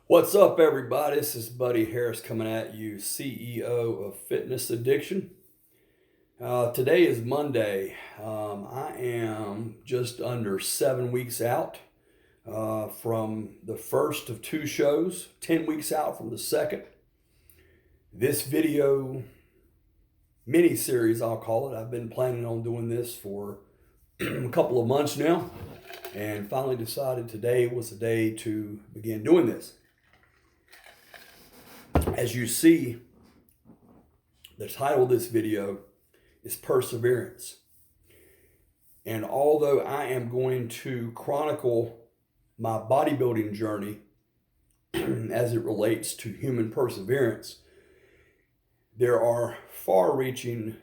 What's up, everybody? This is Buddy Harris coming at you, CEO of Fitness Addiction. Today is Monday. I am just under 7 weeks out from the first of two shows, 10 weeks out from the second. This video mini series, I'll call it. I've been planning on doing this for a couple of months now, and finally decided today was the day to begin doing this. As you see, the title of this video is Perseverance. And although I am going to chronicle my bodybuilding journey as it relates to human perseverance, there are far-reaching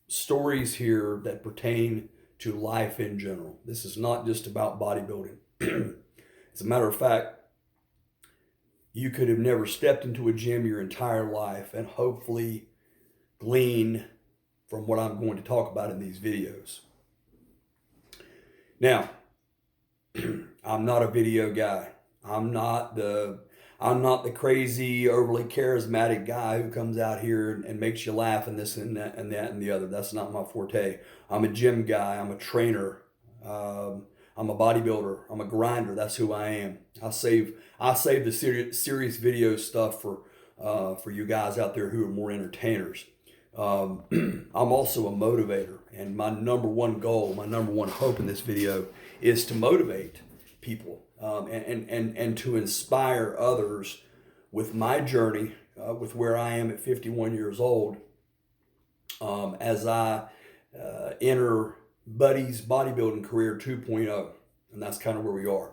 stories here that pertain to life in general. This is not just about bodybuilding. As a matter of fact, you could have never stepped into a gym your entire life and hopefully glean from what I'm going to talk about in these videos. Now, I'm not a video guy. I'm not the crazy, overly charismatic guy who comes out here and makes you laugh and this and that and the other. That's not my forte. I'm a gym guy. I'm a trainer. I'm a bodybuilder. I'm a grinder. That's who I am. I save the serious video stuff for you guys out there who are more entertainers. I'm also a motivator, and my number one goal, my number one hope in this video is to motivate people and to inspire others with my journey, with where I am at 51 years old, as I enter Buddy's bodybuilding career 2.0, and that's kind of where we are.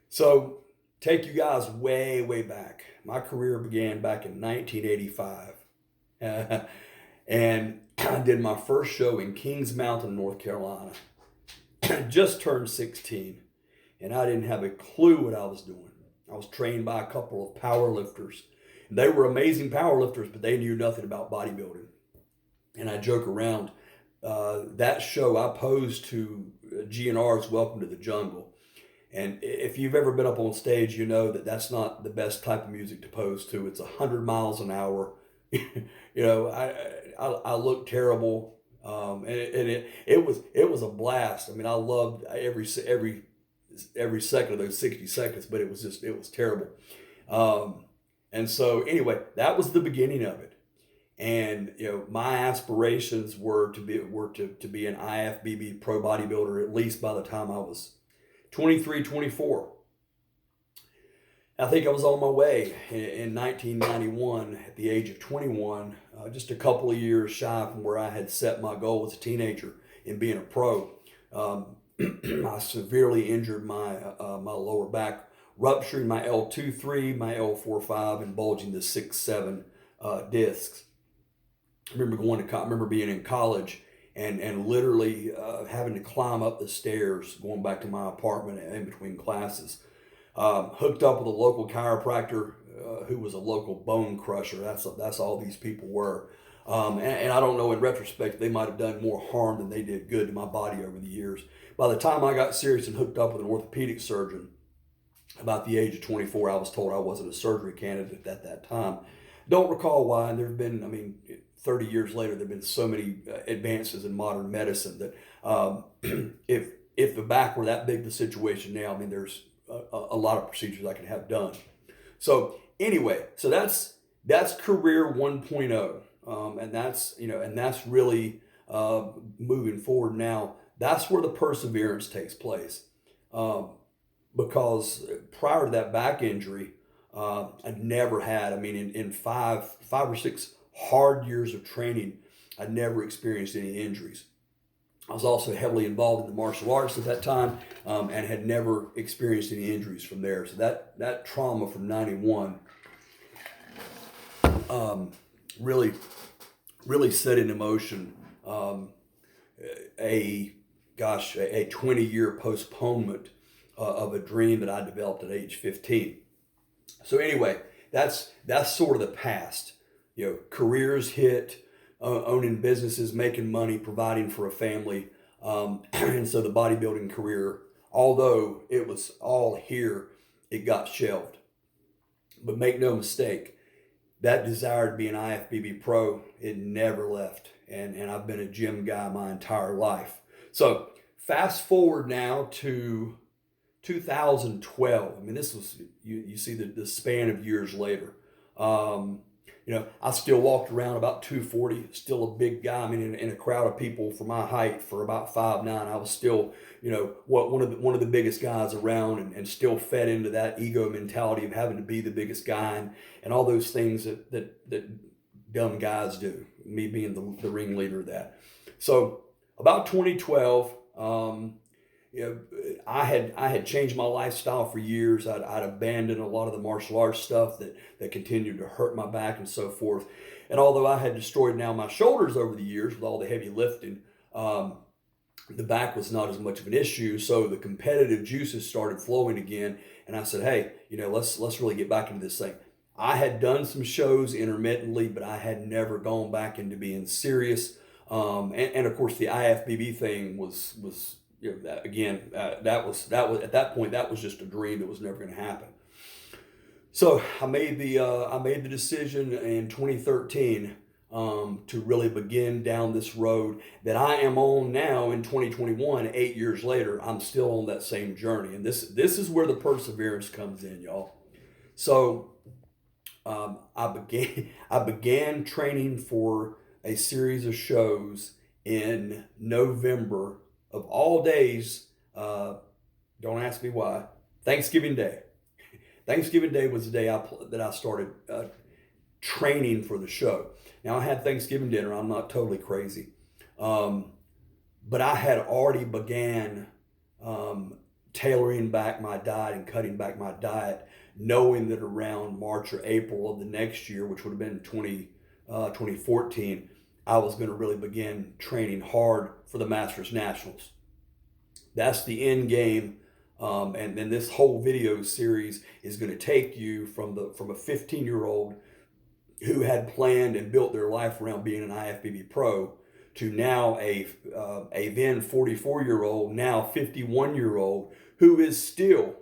So take you guys way, way back. My career began back in 1985. And I did my first show in Kings Mountain, North Carolina. Just turned 16, and I didn't have a clue what I was doing. I was trained by a couple of power lifters. They were amazing power lifters, but they knew nothing about bodybuilding. And I joke around. That show, I posed to GNR's Welcome to the Jungle. And if you've ever been up on stage, you know that that's not the best type of music to pose to. It's 100 miles an hour. I looked terrible, and it was a blast. I mean, I loved every second of those 60 seconds, but it was terrible. And so anyway, that was the beginning of it. And my aspirations were to be an IFBB pro bodybuilder, at least by the time I was 23, 24. I think I was on my way in 1991 at the age of 21, just a couple of years shy from where I had set my goal as a teenager in being a pro. I severely injured my lower back, rupturing my L2-3, my L4-5, and bulging the 6-7 discs. I remember being in college and literally having to climb up the stairs going back to my apartment in between classes. Hooked up with a local chiropractor who was a local bone crusher. That's all these people were. And I don't know, in retrospect, they might have done more harm than they did good to my body over the years. By the time I got serious and hooked up with an orthopedic surgeon, about the age of 24, I was told I wasn't a surgery candidate at that time. Don't recall why, and there have been, 30 years later, there have been so many advances in modern medicine that if the back were that big the situation now, there's a lot of procedures I could have done. So anyway, so that's career 1.0, and that's really moving forward now. That's where the perseverance takes place, because prior to that back injury, I never had. In five or six hard years of training, I never experienced any injuries. I was also heavily involved in the martial arts at that time, and had never experienced any injuries from there. So that trauma from 91 really set in motion a 20-year postponement of a dream that I developed at age 15. So anyway, that's sort of the past. Careers hit, owning businesses, making money, providing for a family. And so the bodybuilding career, although it was all here, it got shelved. But make no mistake, that desire to be an IFBB pro, it never left. And I've been a gym guy my entire life. So fast forward now to 2012. I mean, this was, you see the span of years later. I still walked around about 240, still a big guy. I mean, in a crowd of people for my height, for about 5'9", I was still, one of the biggest guys around, and still fed into that ego mentality of having to be the biggest guy and all those things that dumb guys do. Me being the ringleader of that. So about 2012, I had changed my lifestyle for years. I'd abandoned a lot of the martial arts stuff that continued to hurt my back and so forth. And although I had destroyed now my shoulders over the years with all the heavy lifting, the back was not as much of an issue. So the competitive juices started flowing again. And I said, hey, let's really get back into this thing. I had done some shows intermittently, but I had never gone back into being serious. And of course the IFBB thing was that was at that point, that was just a dream that was never going to happen. So I made the decision in 2013 to really begin down this road that I am on now in 2021. 8 years later, I'm still on that same journey, and this is where the perseverance comes in, y'all. So I began training for a series of shows in November of all days. Don't ask me why. Thanksgiving Day. Thanksgiving Day was the day that I started training for the show. Now I had Thanksgiving dinner. I'm not totally crazy, but I had already began tailoring back my diet and cutting back my diet, knowing that around March or April of the next year, which would have been 2014, I was going to really begin training hard for the Masters Nationals. That's the end game. And then this whole video series is going to take you from a 15-year-old who had planned and built their life around being an IFBB pro to now a then 44-year-old, now 51-year-old who is still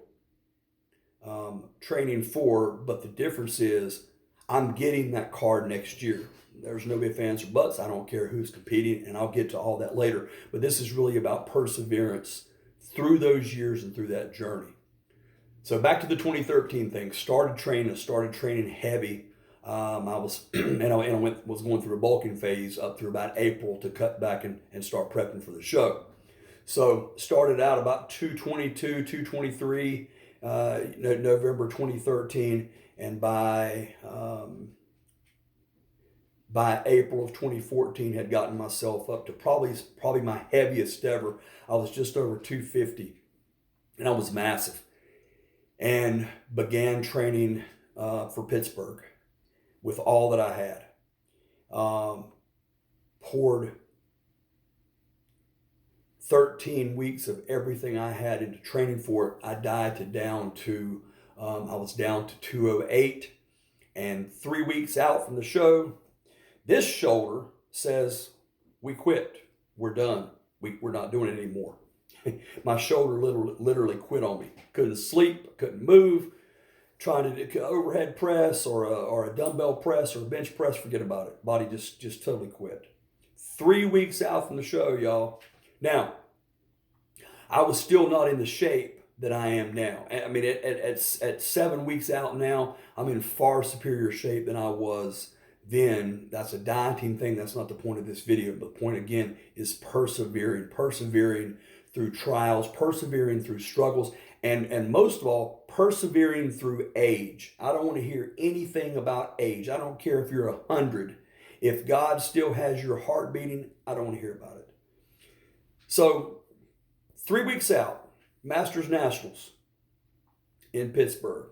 training for, but the difference is I'm getting that card next year. There's no ifs, ands, or buts. I don't care who's competing, and I'll get to all that later. But this is really about perseverance through those years and through that journey. So back to the 2013 thing. Started training heavy. I was was going through a bulking phase up through about April to cut back and start prepping for the show. So started out about 222, 223, November 2013, and by April of 2014 had gotten myself up to probably my heaviest ever. I was just over 250, and I was massive, and began training for Pittsburgh with all that I had. Poured 13 weeks of everything I had into training for it. I dieted down to, I was down to 208, and 3 weeks out from the show, this shoulder says, we quit, we're done, we're not doing it anymore. My shoulder literally quit on me. Couldn't sleep, couldn't move. Trying to do overhead press or a dumbbell press or a bench press, forget about it. Body just totally quit. 3 weeks out from the show, y'all. Now, I was still not in the shape that I am now. I mean, at 7 weeks out now, I'm in far superior shape than I was then. That's a dieting thing. That's not the point of this video. But the point, again, is persevering through trials, persevering through struggles, and most of all, persevering through age. I don't want to hear anything about age. I don't care if you're 100. If God still has your heart beating, I don't want to hear about it. So 3 weeks out, Masters Nationals in Pittsburgh,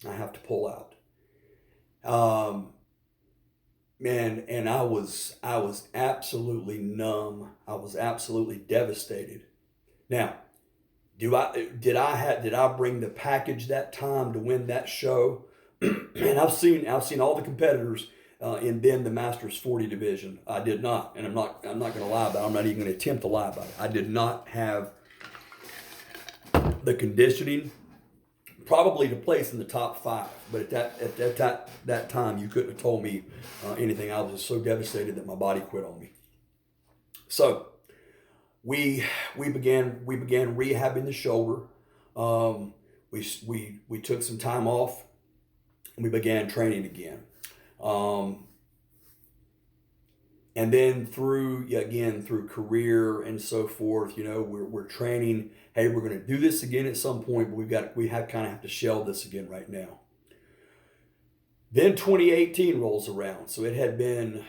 I have to pull out. And I was absolutely numb. I was absolutely devastated. Now, did I bring the package that time to win that show? And I've seen all the competitors in then the Masters 40 division. I did not, and I'm not going to lie about it. I'm not even going to attempt to lie about it. I did not have the conditioning, probably to place in the top 5. But at that time, you couldn't have told me anything. I was just so devastated that my body quit on me. So we began rehabbing the shoulder. We took some time off, and we began training again. And then through career and so forth, we're training. Hey, we're going to do this again at some point, but we kind of have to shelve this again right now. Then 2018 rolls around. So it had been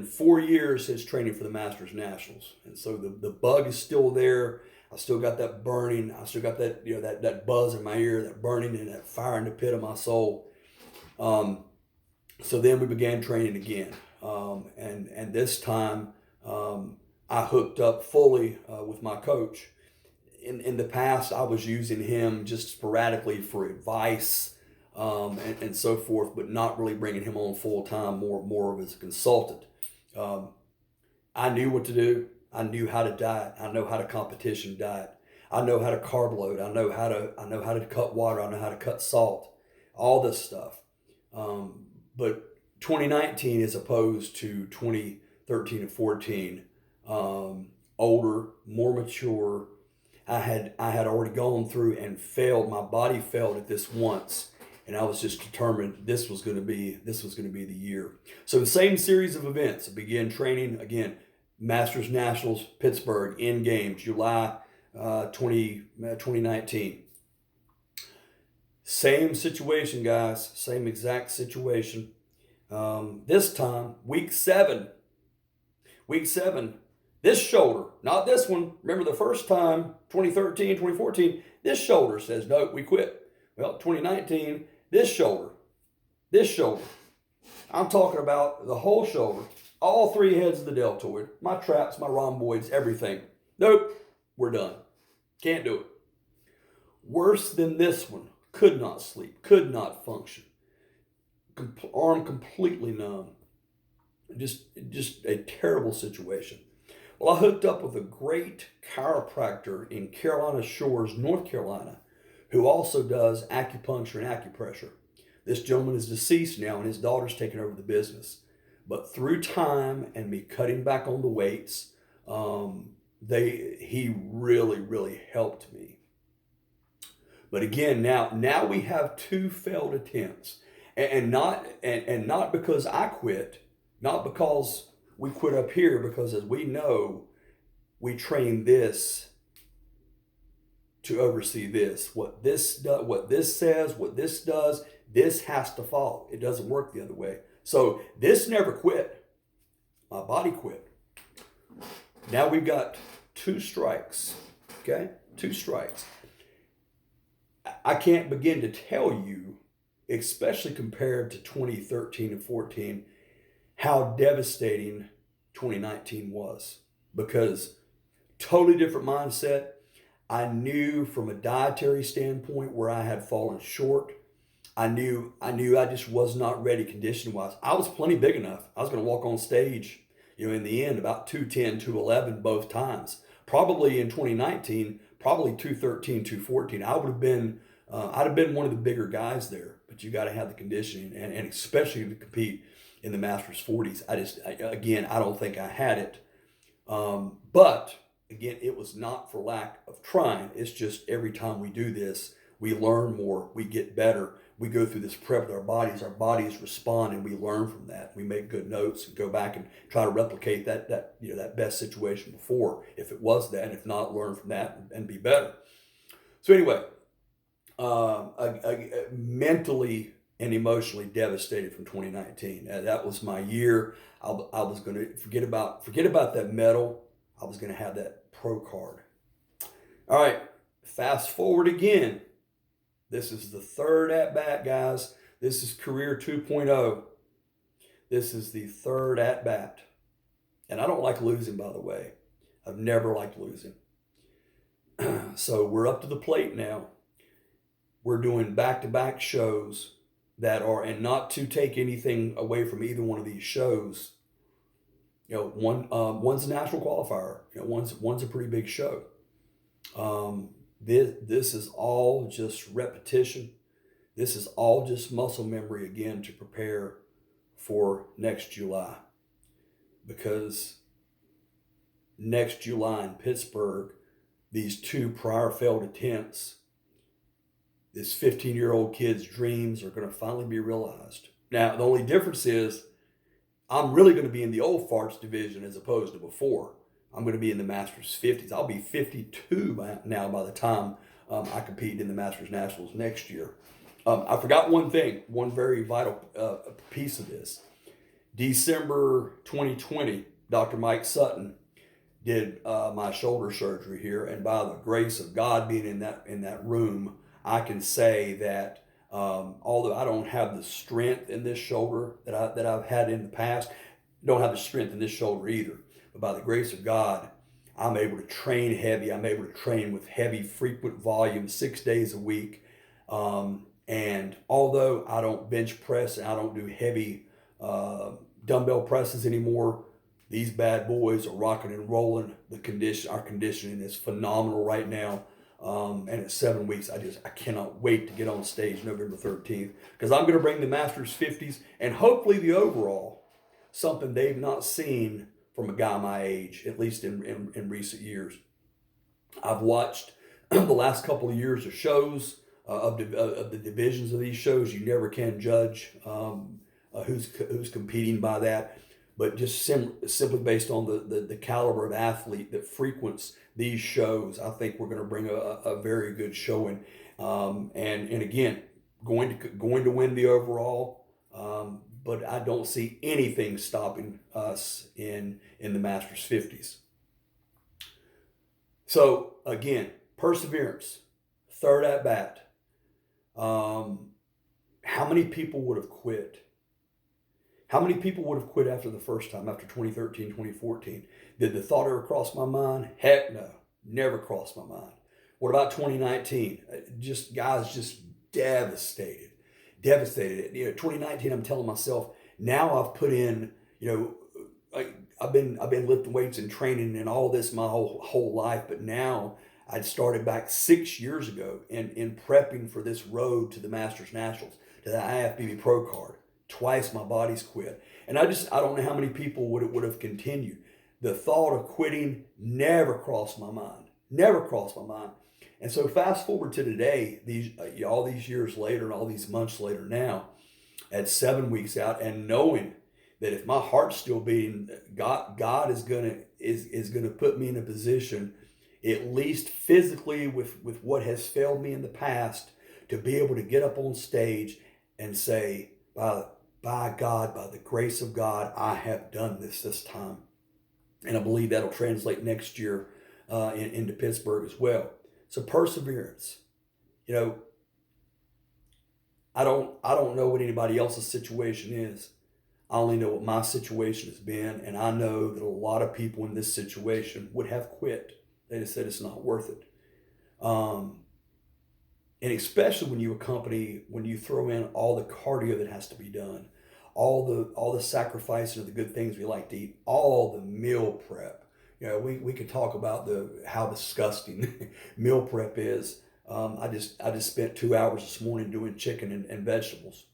4 years since training for the Masters Nationals. And so the bug is still there. I still got that burning. I still got that, that buzz in my ear, that burning and that fire in the pit of my soul. So then we began training again. And this time, I hooked up fully with my coach. In the past, I was using him just sporadically for advice and so forth, but not really bringing him on full time, more of as a consultant. I knew what to do. I knew how to diet. I know how to competition diet. I know how to carb load. I know how to cut water. I know how to cut salt. All this stuff. But 2019 as opposed to 2013 and 14, older, more mature. I had already gone through and failed. My body failed at this once, and I was just determined this was going to be the year. So the same series of events. I began training again. Masters Nationals, Pittsburgh, in game, July 2019. Same situation, guys. Same exact situation. This time, week 7. This shoulder, not this one. Remember the first time, 2013, 2014, this shoulder says, no, we quit. Well, 2019, this shoulder. I'm talking about the whole shoulder, all 3 heads of the deltoid, my traps, my rhomboids, everything. Nope, we're done. Can't do it. Worse than this one, could not sleep, could not function. Arm completely numb. Just a terrible situation. Well, I hooked up with a great chiropractor in Carolina Shores, North Carolina, who also does acupuncture and acupressure. This gentleman is deceased now, and his daughter's taken over the business. But through time and me cutting back on the weights, he really, really helped me. But again, now we have 2 failed attempts. And not because I quit, not because we quit up here, because as we know, we train this to oversee this. What this says, what this does, this has to follow. It doesn't work the other way. So this never quit. My body quit. Now we've got 2 strikes. Okay? 2 strikes. I can't begin to tell you, especially compared to 2013 and 14, how devastating 2019 was, because totally different mindset. I knew from a dietary standpoint where I had fallen short. I knew I just was not ready condition wise. I was plenty big enough. I was going to walk on stage, in the end about 210, 211 both times. Probably in 2019, probably 213, 214. I'd have been one of the bigger guys there, but you got to have the conditioning and especially to compete in the Masters 40s. I don't think I had it. But again, it was not for lack of trying. It's just every time we do this, we learn more, we get better. We go through this prep with our bodies respond, and we learn from that. We make good notes and go back and try to replicate that best situation before, if it was that, and if not, learn from that and be better. So anyway, mentally and emotionally devastated from 2019. That was my year. I was going to forget about that medal. I was going to have that pro card. All right, fast forward again. This is the 3rd at bat, guys. This is career 2.0. This is the 3rd at bat. And I don't like losing, by the way. I've never liked losing. So we're up to the plate now. We're doing back-to-back shows that are, and not to take anything away from either one of these shows. One's a national qualifier. One's a pretty big show. This is all just repetition. This is all just muscle memory again to prepare for next July, because next July in Pittsburgh, these two prior failed attempts, this 15-year-old kid's dreams are going to finally be realized. Now, the only difference is I'm really going to be in the old farts division as opposed to before. I'm going to be in the Masters 50s. I'll be 52 now by the time I compete in the Masters Nationals next year. I forgot one thing, one very vital piece of this. December 2020, Dr. Mike Sutton did my shoulder surgery here, and by the grace of God being in that room, I can say that although I don't have the strength in this shoulder that I've had in the past, don't have the strength in this shoulder either. But by the grace of God, I'm able to train heavy. I'm able to train with heavy, frequent volume, 6 days a week. And although I don't bench press and I don't do heavy dumbbell presses anymore, these bad boys are rocking and rolling. Our conditioning is phenomenal right now. And at 7 weeks, I cannot wait to get on stage November 13th, because I'm going to bring the Masters 50s and hopefully the overall, something they've not seen from a guy my age, at least in recent years. I've watched the last couple of years of shows, of the divisions of these shows. You never can judge who's competing by that, but just simply based on the caliber of athlete that frequents these shows, I think we're going to bring a very good showing. And again, going to win the overall, but I don't see anything stopping us in the Masters 50s. So again, perseverance, third at bat. How many people would have quit? How many people would have quit after the first time, after 2013, 2014? Did the thought ever cross my mind? Heck no, never crossed my mind. What about 2019? Just devastated. 2019, I'm telling myself, now I've put in, I've been lifting weights and training and all this my whole life, but now I'd started back 6 years ago in prepping for this road to the Masters Nationals, to the IFBB Pro Card. Twice my body's quit. And I don't know how many people would have continued. The thought of quitting never crossed my mind. Never crossed my mind. And so fast forward to today, all these years later and all these months later now, at 7 weeks out, and knowing that if my heart's still beating, God is gonna put me in a position, at least physically with what has failed me in the past, to be able to get up on stage and say, by God, by the grace of God, I have done this time. And I believe that'll translate next year into Pittsburgh as well. So perseverance. I don't know what anybody else's situation is. I only know what my situation has been, and I know that a lot of people in this situation would have quit. They just said it's not worth it. And especially when you throw in all the cardio that has to be done, all the sacrificing of the good things we like to eat, all the meal prep. We could talk about how disgusting meal prep is. I just spent 2 hours this morning doing chicken and vegetables.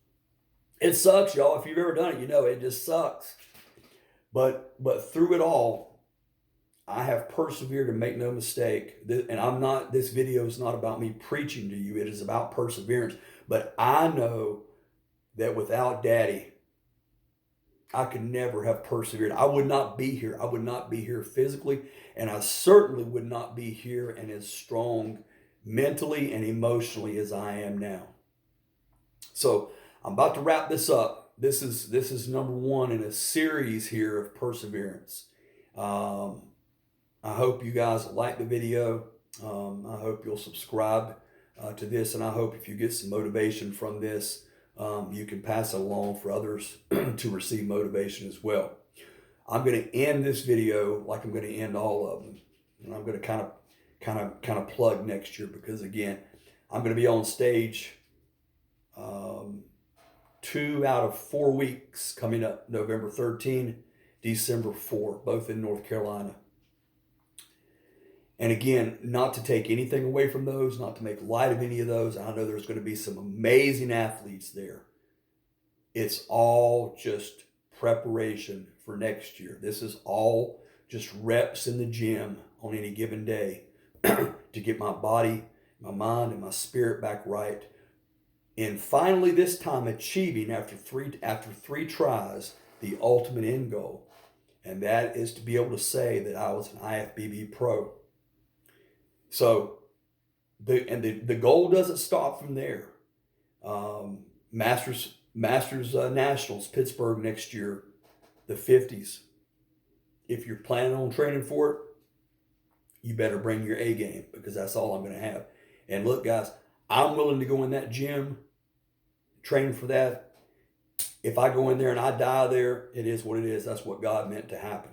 It sucks, y'all. If you've ever done it, it just sucks. But through it all, I have persevered, and make no mistake. And this video is not about me preaching to you. It is about perseverance. But I know that without Daddy, I could never have persevered. I would not be here. I would not be here physically, and I certainly would not be here and as strong mentally and emotionally as I am now. So I'm about to wrap this up. This is number one in a series here of perseverance. I hope you guys like the video. I hope you'll subscribe to this, and I hope if you get some motivation from this, you can pass it along for others to receive motivation as well. I'm going to end this video like I'm going to end all of them, and I'm going to kind of plug next year, because again, I'm going to be on stage 2 out of 4 weeks coming up: November 13, December 4, both in North Carolina. And again, not to take anything away from those, not to make light of any of those. I know there's going to be some amazing athletes there. It's all just preparation for next year. This is all just reps in the gym on any given day to get my body, my mind, and my spirit back right. And finally, this time achieving after three tries the ultimate end goal, and that is to be able to say that I was an IFBB pro. So the goal doesn't stop from there. Masters Nationals Pittsburgh next year, the 50s. If you're planning on training for it, you better bring your A game, because that's all I'm going to have. And look, guys, I'm willing to go in that gym, train for that. If I go in there and I die there, it is what it is. That's what God meant to happen.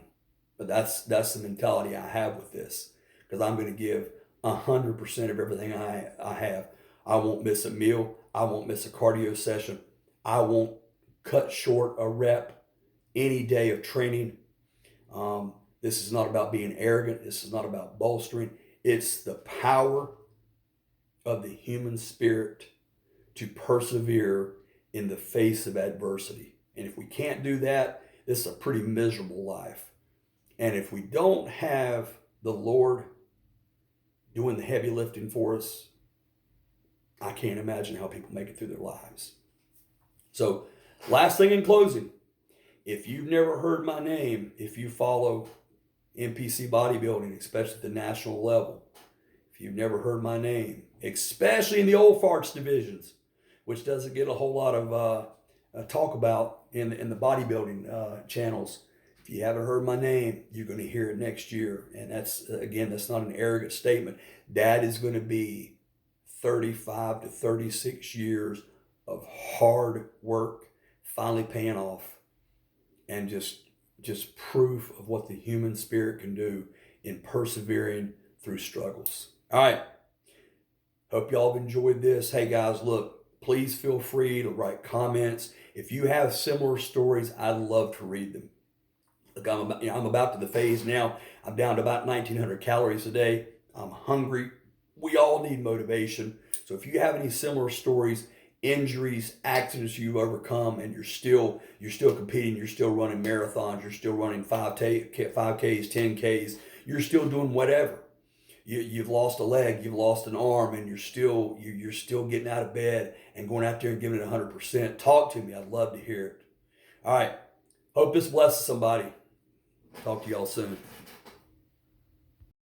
But that's the mentality I have with this, because I'm going to give 100% of everything I have. I won't miss a meal. I won't miss a cardio session. I won't cut short a rep any day of training. This is not about being arrogant. This is not about bolstering. It's the power of the human spirit to persevere in the face of adversity. And if we can't do that, this is a pretty miserable life. And if we don't have the Lord doing the heavy lifting for us, I can't imagine how people make it through their lives. So, last thing in closing, if you've never heard my name, if you follow NPC bodybuilding, especially at the national level, if you've never heard my name, especially in the old farts divisions, which doesn't get a whole lot of talk about in the bodybuilding channels, if you haven't heard my name, you're going to hear it next year. And that's not an arrogant statement. That is going to be 35 to 36 years of hard work finally paying off, and just proof of what the human spirit can do in persevering through struggles. All right. Hope y'all have enjoyed this. Hey guys, look, please feel free to write comments. If you have similar stories, I'd love to read them. Look, I'm about to the phase now. I'm down to about 1,900 calories a day. I'm hungry. We all need motivation. So if you have any similar stories, injuries, accidents you've overcome, and you're still competing, you're still running marathons, you're still running 5Ks, 10Ks, you're still doing whatever. You've lost a leg, you've lost an arm, and you're still getting out of bed and going out there and giving it 100%. Talk to me. I'd love to hear it. All right. Hope this blesses somebody. Talk to y'all soon.